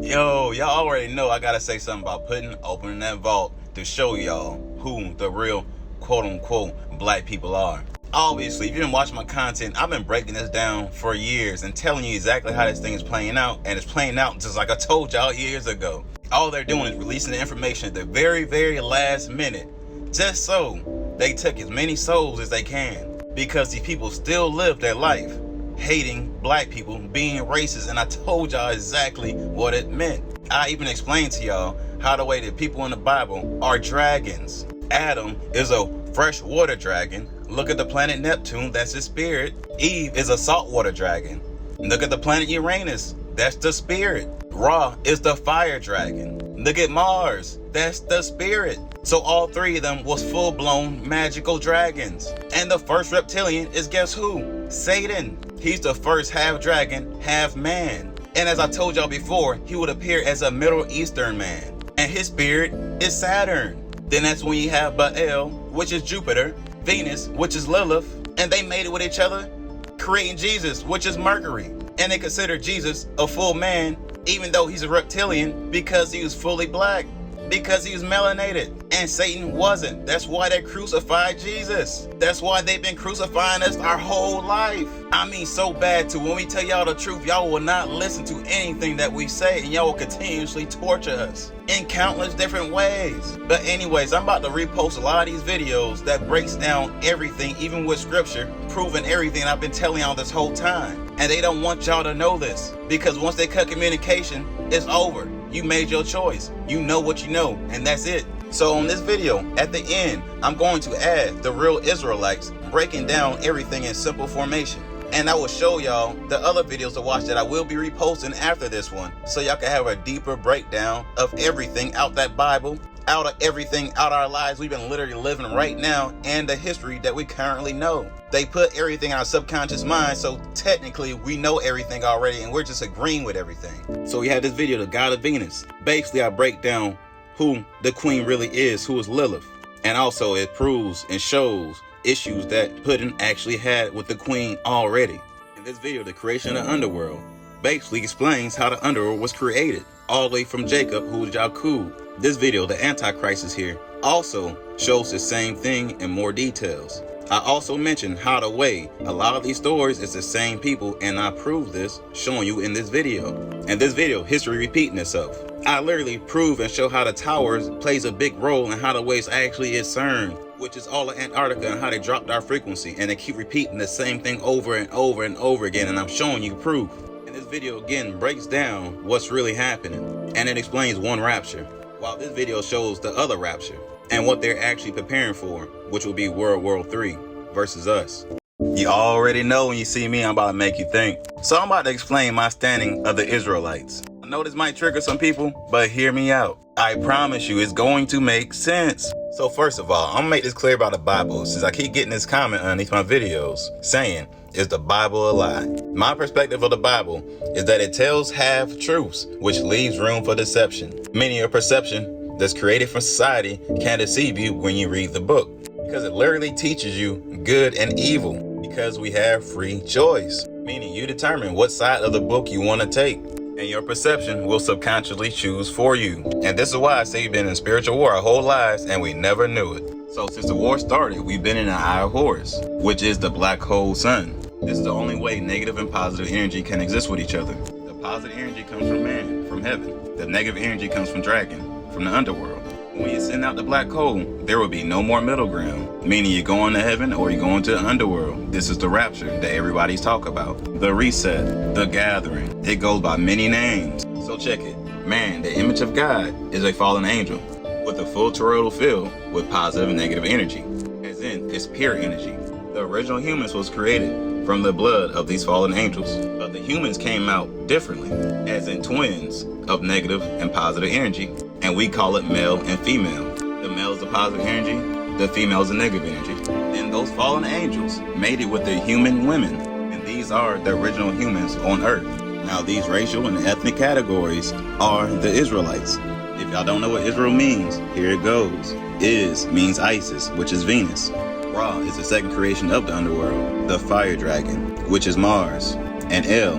Yo, y'all already know I gotta say something about opening that vault to show y'all who the real quote-unquote black people are. Obviously, if you didn't watch my content, I've been breaking this down for years and telling you exactly how this thing is playing out, and it's playing out just like I told y'all years ago. All they're doing is releasing the information at the very, very last minute, just so they took as many souls as they can, because these people still live their life hating black people, being racist, and I told y'all exactly what it meant. I even explained to y'all how the way that people in the Bible are dragons. Adam is a freshwater dragon. Look at the planet Neptune, that's his spirit. Eve is a saltwater dragon. Look at the planet Uranus, that's the spirit. Ra is the fire dragon. Look at Mars, that's the spirit. So all three of them was full-blown magical dragons. And the first reptilian is, guess who? Satan. He's the first half dragon, half man. And as I told y'all before, he would appear as a Middle Eastern man. And his spirit is Saturn. Then that's when you have Baal, which is Jupiter, Venus, which is Lilith, and they made it with each other, creating Jesus, which is Mercury. And they consider Jesus a full man, even though he's a reptilian, because he was fully black, because he was melanated, and Satan wasn't. That's why they crucified Jesus. That's why they've been crucifying us our whole life. I mean, so bad too. When we tell y'all the truth, y'all will not listen to anything that we say, and y'all will continuously torture us in countless different ways. But anyways, I'm about to repost a lot of these videos that breaks down everything, even with scripture, proving everything I've been telling y'all this whole time. And they don't want y'all to know this, because once they cut communication, it's over. You made your choice. You know what you know, and that's it. So on this video, at the end, I'm going to add the real Israelites, breaking down everything in simple formation. And I will show y'all the other videos to watch that I will be reposting after this one, so y'all can have a deeper breakdown of everything out that Bible, out of everything out our lives we've been literally living right now, and the history that we currently know. They put everything in our subconscious mind, so technically we know everything already, and we're just agreeing with everything. So we have this video, the God of Venus. Basically, I break down who the queen really is, who is Lilith. And also it proves and shows issues that Putin actually had with the queen already. In this video, the creation of the underworld basically explains how the underworld was created, all the way from Jacob, who was Jacob. This video, the Antichrist is here, also shows the same thing in more details. I also mentioned how the way a lot of these stories is the same people, and I prove this showing you in this video. In this video, history repeating itself. I literally prove and show how the towers plays a big role in how the waves actually is CERN, which is all of Antarctica, and how they dropped our frequency, and they keep repeating the same thing over and over and over again, and I'm showing you proof. And this video again breaks down what's really happening, and it explains one rapture, while this video shows the other rapture and what they're actually preparing for, which will be World War III versus us. You already know when you see me, I'm about to make you think. So I'm about to explain my standing of the Israelites. I know this might trigger some people, but hear me out. I promise you it's going to make sense. So first of all, I'm gonna make this clear about the Bible, since I keep getting this comment underneath my videos saying, is the Bible a lie? My perspective of the Bible is that it tells half truths, which leaves room for deception. Meaning your perception that's created from society can deceive you when you read the book, because it literally teaches you good and evil, because we have free choice, meaning you determine what side of the book you want to take, and your perception will subconsciously choose for you. And this is why I say we've been in spiritual war our whole lives and we never knew it. So since the war started, we've been in an eye of Horus, which is the black hole sun. This is the only way negative and positive energy can exist with each other. The positive energy comes from man, from heaven. The negative energy comes from dragon, from the underworld. When you send out the black hole, there will be no more middle ground, meaning you're going to heaven or you're going to the underworld. This is the rapture that everybody's talking about. The reset, the gathering. It goes by many names. So check it. Man, the image of God, is a fallen angel with a full toroidal field with positive and negative energy, as in it's pure energy. The original humans was created from the blood of these fallen angels, but the humans came out differently, as in twins of negative and positive energy, and we call it male and female. The male is the positive energy, the female is the negative energy. And those fallen angels mated with the human women, and these are the original humans on earth. Now these racial and ethnic categories are the Israelites. If y'all don't know what Israel means, here it goes. Is means Isis, which is Venus. Ra is the second creation of the underworld, the fire dragon, which is Mars, and El,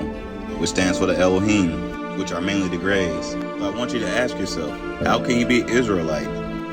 which stands for the Elohim, which are mainly the grays. So I want you to ask yourself, how can you be Israelite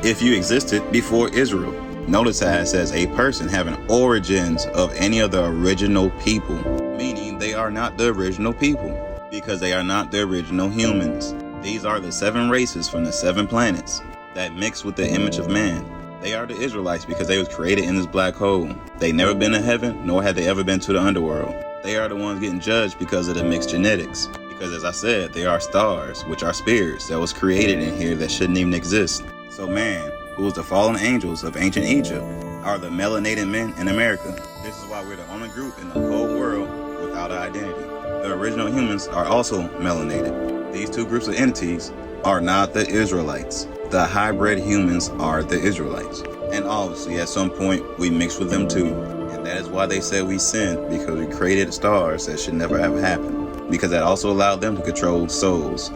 if you existed before Israel? Notice how it says a person having origins of any of the original people, meaning they are not the original people, because they are not the original humans. These are the 7 races from the 7 planets that mix with the image of man. They are the Israelites because they was created in this black hole. They never been to heaven, nor had they ever been to the underworld. They are the ones getting judged because of the mixed genetics. Because as I said, they are stars, which are spirits that was created in here that shouldn't even exist. So man, who was the fallen angels of ancient Egypt, are the melanated men in America. This is why we're the only group in the whole world without an identity. The original humans are also melanated. These 2 groups of entities are not the Israelites. The hybrid humans are the Israelites. And obviously at some point we mix with them too. And that is why they said we sinned, because we created stars that should never have happened. Because that also allowed them to control souls.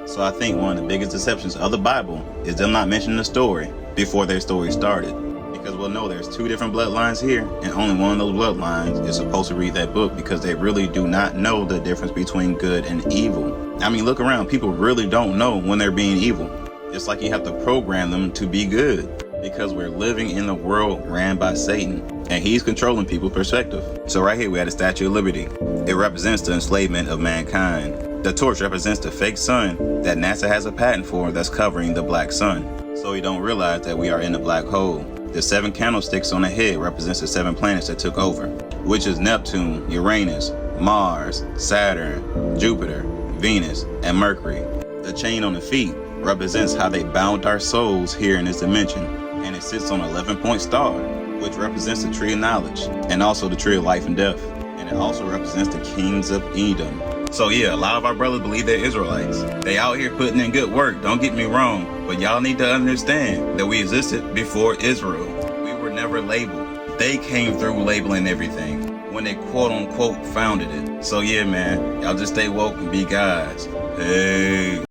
So I think one of the biggest deceptions of the Bible is them not mentioning the story before their story started. Because we'll know there's 2 different bloodlines here, and only one of those bloodlines is supposed to read that book, because they really do not know the difference between good and evil. I mean, look around. People really don't know when they're being evil. It's like you have to program them to be good, because we're living in a world ran by Satan, and he's controlling people's perspective. So right here we have the Statue of Liberty. It represents the enslavement of mankind. The torch represents the fake sun that NASA has a patent for that's covering the black sun. So we don't realize that we are in a black hole. The 7 candlesticks on the head represents the 7 planets that took over, which is Neptune, Uranus, Mars, Saturn, Jupiter, Venus, and Mercury. The chain on the feet represents how they bound our souls here in this dimension, and it sits on an 11-point star, which represents the tree of knowledge, and also the tree of life and death, and it also represents the kings of Edom. So yeah, a lot of our brothers believe they're Israelites. They out here putting in good work, don't get me wrong, but y'all need to understand that we existed before Israel. We were never labeled. They came through labeling everything when they quote-unquote founded it. So yeah, man, y'all just stay woke and be guys. Hey.